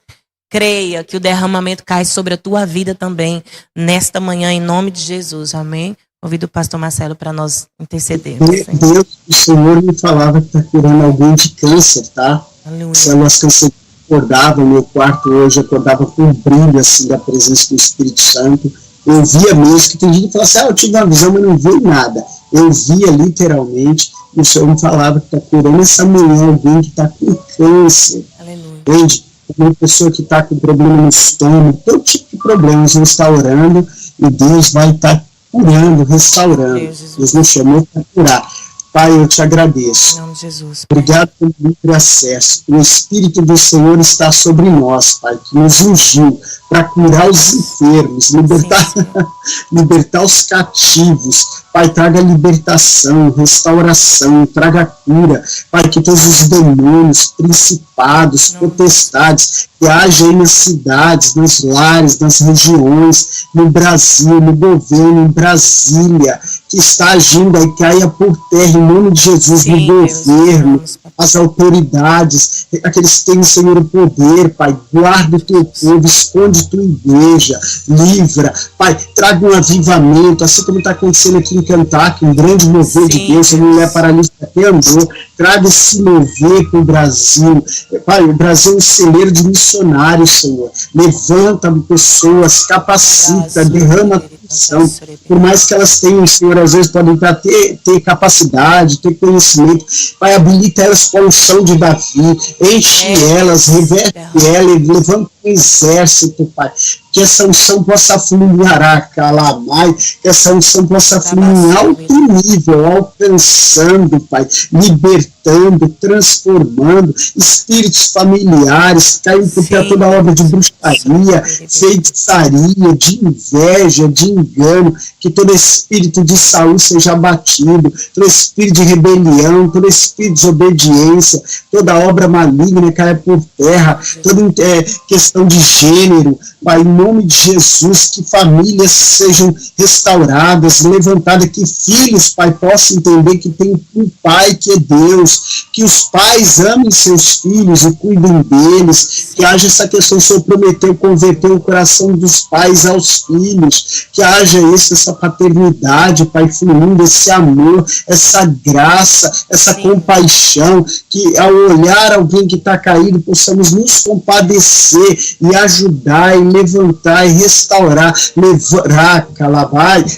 [SPEAKER 1] creia que o derramamento cai sobre a tua vida também nesta manhã, em nome de Jesus. Amém? Convido o pastor Marcelo para nós intercedermos.
[SPEAKER 2] Deus, o Senhor me falava que está curando alguém de câncer, tá? Células cancerosas. Acordava, meu quarto hoje acordava com um brilho assim da presença do Espírito Santo. Eu via mesmo, que tem gente que fala assim: eu tive uma visão, mas não vi nada. Eu via literalmente, e o Senhor me falava que está curando essa manhã alguém que está com câncer. Aleluia. Entende? Uma pessoa que está com problema no estômago, todo tipo de problema, você está orando e Deus vai estar curando, restaurando. Deus nos chamou para curar. Pai, eu te agradeço.
[SPEAKER 1] Em nome de Jesus,
[SPEAKER 2] obrigado pelo livre acesso. O Espírito do Senhor está sobre nós, Pai, que nos ungiu para curar os enfermos, libertar os cativos. Pai, traga libertação, restauração, traga cura. Pai, que todos os demônios, principados, potestades, que haja aí nas cidades, nos lares, nas regiões, no Brasil, no governo, em Brasília, que está agindo aí, caia por terra, em nome de Jesus, no governo, as autoridades, aqueles que têm, Senhor, o poder, Pai, guarda o teu povo, esconde tua igreja, livra, Pai, traga um avivamento, assim como está acontecendo aqui em Kentucky, um grande mover de Deus, a mulher paralítica até andou, traga esse mover para o Brasil, Pai, o Brasil é um celeiro de missionários, Senhor, levanta pessoas, capacita, derrama a função, por mais que elas tenham, Senhor, às vezes podem ter capacidade, ter conhecimento, Pai, habilita elas com a unção de Davi, enche elas, reverte elas, levanta um exército, Pai, que essa unção possa fluir, que essa unção possa fluir em alto nível, alcançando, Pai, libertando, transformando, espíritos familiares, caindo por terra toda obra de bruxaria, feitiçaria, de inveja, de engano, que todo espírito de Saul seja abatido, todo espírito de rebelião, todo espírito de desobediência, toda obra maligna caia por terra, toda questão de gênero, Pai, em nome de Jesus, que famílias sejam restauradas, levantadas, que filhos, Pai, possam entender que tem um Pai que é Deus, que os pais amem seus filhos e cuidem deles, que haja essa questão, o Senhor prometeu converter o coração dos pais aos filhos, que haja essa paternidade, Pai, fluindo, esse amor, essa graça, essa compaixão, que ao olhar alguém que está caído, possamos nos compadecer e ajudar e levantar e restaurar,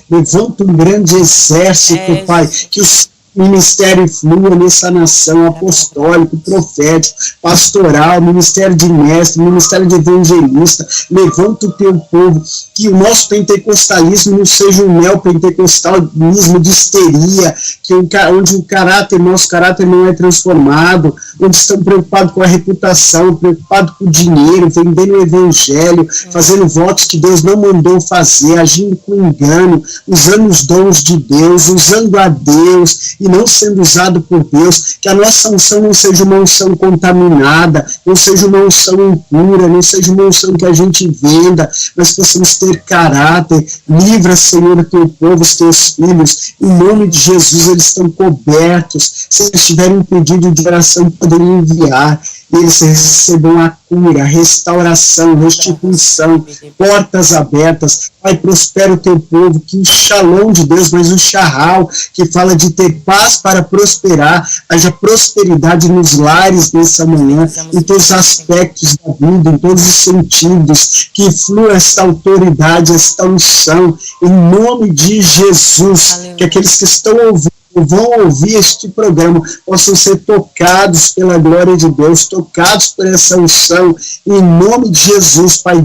[SPEAKER 2] levanta um grande exército, Pai, que os ministério flua nessa nação, apostólico, profético, pastoral, ministério de mestre, ministério de evangelista. Levanta o teu povo, que o nosso pentecostalismo não seja um neopentecostalismo de histeria, onde nosso caráter não é transformado, onde estão preocupados com a reputação, preocupados com o dinheiro, vendendo o evangelho, fazendo votos que Deus não mandou fazer, agindo com engano, usando os dons de Deus, usando a Deus, e não sendo usado por Deus, que a nossa unção não seja uma unção contaminada, não seja uma unção impura, não seja uma unção que a gente venda, mas possamos ter caráter. Livra, Senhor, o teu povo, os teus filhos, em nome de Jesus, eles estão cobertos. Se eles tiverem um pedido de oração, poderiam enviar, eles recebam a cura, a restauração, restituição, portas abertas. Pai, prospera o teu povo, que o shalom de Deus, mas o shahal, que fala de ter paz para prosperar, haja prosperidade nos lares nessa manhã, em todos os aspectos da vida, em todos os sentidos, que flua esta autoridade, esta unção, em nome de Jesus. Aleluia. Que aqueles que estão vão ouvir este programa, possam ser tocados pela glória de Deus, tocados por essa unção, em nome de Jesus, Pai,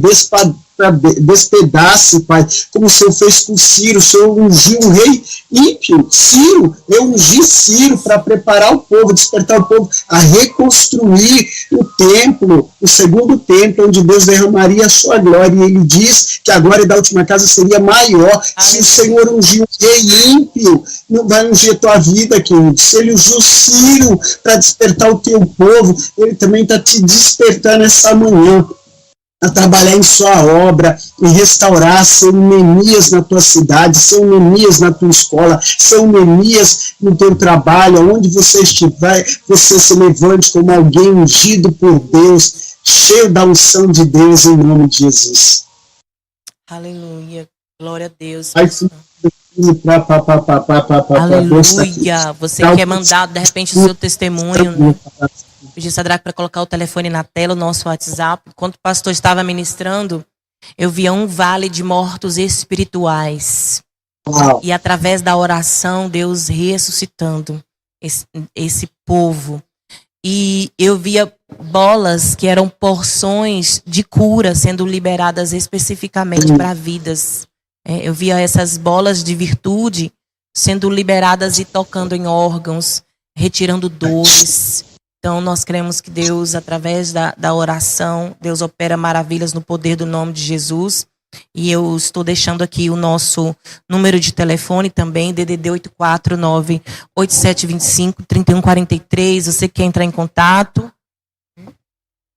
[SPEAKER 2] despedace, Pai, como o Senhor fez com Ciro. O Senhor ungiu um rei ímpio, Ciro. Eu ungi Ciro para preparar o povo, despertar o povo a reconstruir o templo, o segundo templo, onde Deus derramaria a sua glória, e ele diz que a glória da última casa seria maior. Se o Senhor ungiu um rei ímpio, não vai ungir a tua vida, querido. Se ele usou Ciro para despertar o teu povo, ele também está te despertando essa manhã a trabalhar em sua obra, e restaurar, ser um Neemias na tua cidade, ser um Neemias na tua escola, ser um Neemias no teu trabalho, onde você estiver, você se levante como alguém ungido por Deus, cheio da unção de Deus, em nome de Jesus.
[SPEAKER 1] Aleluia, glória a Deus.
[SPEAKER 2] Aleluia,
[SPEAKER 1] você quer mandar de repente o seu testemunho, né? Pedi Sadraque para colocar o telefone na tela, o nosso WhatsApp. Enquanto o pastor estava ministrando, eu via um vale de mortos espirituais.
[SPEAKER 2] Uau.
[SPEAKER 1] E através da oração, Deus ressuscitando esse povo. E eu via bolas que eram porções de cura sendo liberadas especificamente para vidas. Eu via essas bolas de virtude sendo liberadas e tocando em órgãos, retirando dores. Então, nós cremos que Deus, através da oração, Deus opera maravilhas no poder do nome de Jesus. E eu estou deixando aqui o nosso número de telefone também, DDD 849-8725-3143. Você quer entrar em contato?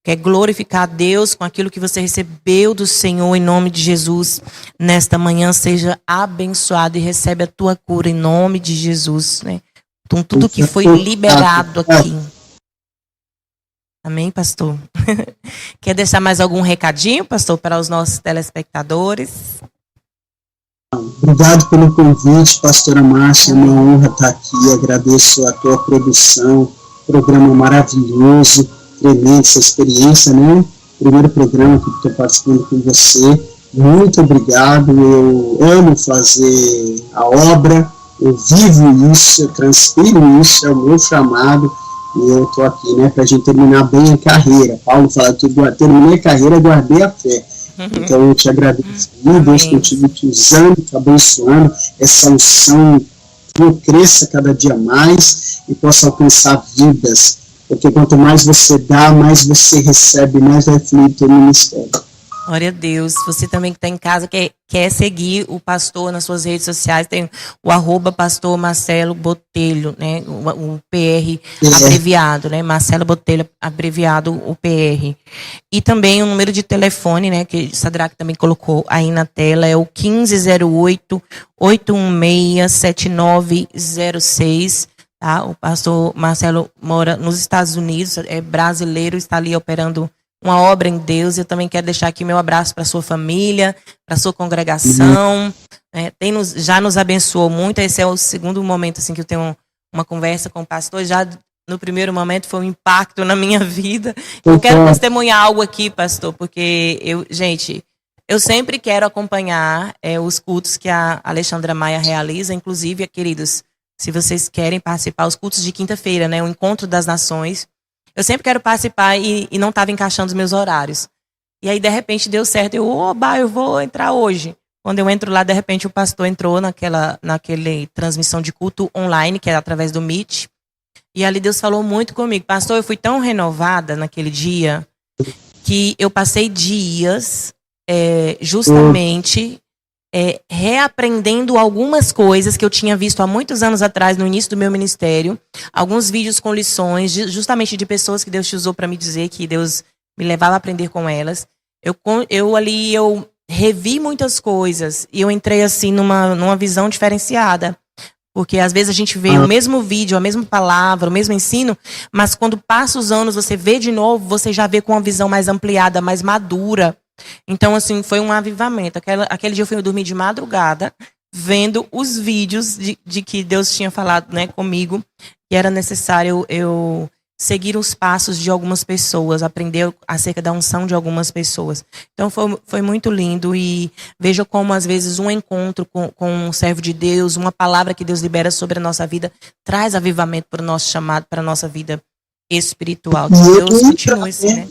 [SPEAKER 1] Quer glorificar a Deus com aquilo que você recebeu do Senhor em nome de Jesus? Nesta manhã, seja abençoado e recebe a tua cura em nome de Jesus, né? Então, tudo que foi liberado aqui. Amém, pastor? Quer deixar mais algum recadinho, pastor, para os nossos telespectadores?
[SPEAKER 2] Obrigado pelo convite, pastora Márcia. É uma honra estar aqui. Agradeço a tua produção, programa maravilhoso, tremendo essa experiência, né? Primeiro programa que estou participando com você. Muito obrigado. Eu amo fazer a obra, eu vivo isso, eu transpiro isso, é o meu chamado. E eu estou aqui, né, para a gente terminar bem a carreira. Paulo fala que terminei a carreira, guardei a fé. Então eu te agradeço, Deus continue te usando, te abençoando, essa unção que cresça cada dia mais e possa alcançar vidas, porque quanto mais você dá, mais você recebe, mais vai fluir teu ministério.
[SPEAKER 1] Glória a Deus. Você também que está em casa, quer seguir o pastor nas suas redes sociais, tem o @pastor Marcelo Botelho, né? O PR abreviado, né? Marcelo Botelho, abreviado o PR. E também o número de telefone, né? Que Sadraque também colocou aí na tela, é o 1508-816-7906. Tá? O pastor Marcelo mora nos Estados Unidos, é brasileiro, está ali operando uma obra em Deus. Eu também quero deixar aqui meu abraço para a sua família, para a sua congregação. Já nos abençoou muito. Esse é o segundo momento assim, que eu tenho uma conversa com o pastor. Já no primeiro momento foi um impacto na minha vida. Eu quero testemunhar algo aqui, pastor, porque eu sempre quero acompanhar os cultos que a Alexandra Maia realiza. Inclusive, queridos, se vocês querem participar, os cultos de quinta-feira, né, o Encontro das Nações, eu sempre quero participar e não estava encaixando os meus horários. E aí, de repente, deu certo. Eu vou entrar hoje. Quando eu entro lá, de repente, o pastor entrou naquele transmissão de culto online, que é através do Meet. E ali Deus falou muito comigo. Pastor, eu fui tão renovada naquele dia que eu passei dias justamente reaprendendo algumas coisas que eu tinha visto há muitos anos atrás, no início do meu ministério. Alguns vídeos com lições, justamente de pessoas que Deus te usou para me dizer, que Deus me levava a aprender com elas. Eu revi muitas coisas e eu entrei assim numa visão diferenciada. Porque às vezes a gente vê o mesmo vídeo, a mesma palavra, o mesmo ensino, mas quando passa os anos, você vê de novo, você já vê com uma visão mais ampliada, mais madura. Então, assim, foi um avivamento. Aquele dia eu fui dormir de madrugada, vendo os vídeos de que Deus tinha falado, né, comigo, que era necessário eu seguir os passos de algumas pessoas, aprender acerca da unção de algumas pessoas. Então, foi muito lindo. E veja como, às vezes, um encontro com um servo de Deus, uma palavra que Deus libera sobre a nossa vida, traz avivamento para o nosso chamado, para a nossa vida espiritual. Deus continua assim, né?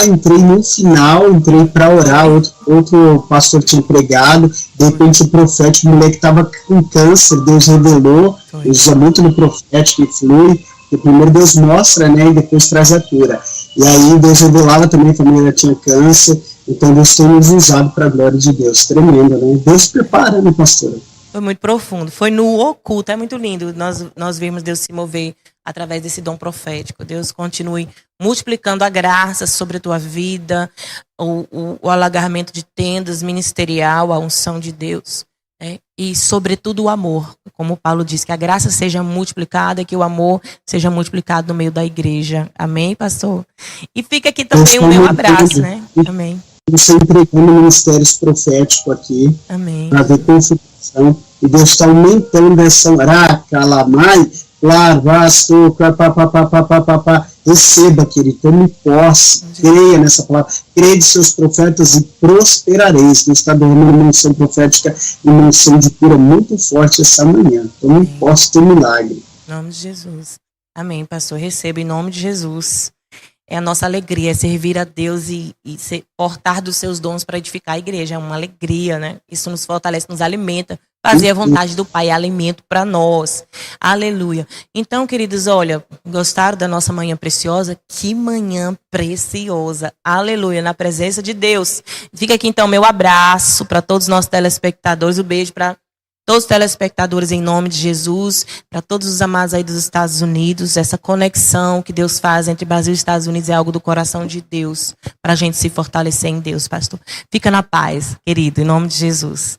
[SPEAKER 2] Entrei no final, entrei para orar, outro pastor tinha pregado, de repente o profético, o moleque estava com câncer, Deus revelou, usa muito no profético e flui, e primeiro Deus mostra, né, e depois traz a cura. E aí Deus revelava também, a família tinha câncer, então Deus tem nos usado para a glória de Deus, tremendo, né? Deus prepara, né, pastora?
[SPEAKER 1] Foi muito profundo, foi no oculto, é muito lindo nós vimos Deus se mover através desse dom profético. Deus continue multiplicando a graça sobre a tua vida, o alagamento de tendas ministerial, a unção de Deus, né? E sobretudo o amor, como Paulo diz, que a graça seja multiplicada e que o amor seja multiplicado no meio da igreja. Amém, pastor? E fica aqui também o meu abraço, né? Amém.
[SPEAKER 2] Você entregando ministérios proféticos aqui, para ver confirmação, e Deus está aumentando essa racalamai, larvasto, receba, querido, tome posse, creia nessa palavra, creia de seus profetas e prosperareis. Deus está derramando uma unção profética e uma unção de cura muito forte essa manhã. Tome posse do milagre.
[SPEAKER 1] Em nome de Jesus. Amém, pastor. Receba em nome de Jesus. É a nossa alegria, é servir a Deus e portar dos seus dons para edificar a igreja. É uma alegria, né? Isso nos fortalece, nos alimenta. Fazer a vontade do Pai é alimento para nós. Aleluia. Então, queridos, olha, gostaram da nossa manhã preciosa? Que manhã preciosa. Aleluia, na presença de Deus. Fica aqui, então, meu abraço para todos os nossos telespectadores. Um beijo para todos os telespectadores em nome de Jesus, para todos os amados aí dos Estados Unidos. Essa conexão que Deus faz entre Brasil e Estados Unidos é algo do coração de Deus, para a gente se fortalecer em Deus, pastor. Fica na paz, querido, em nome de Jesus.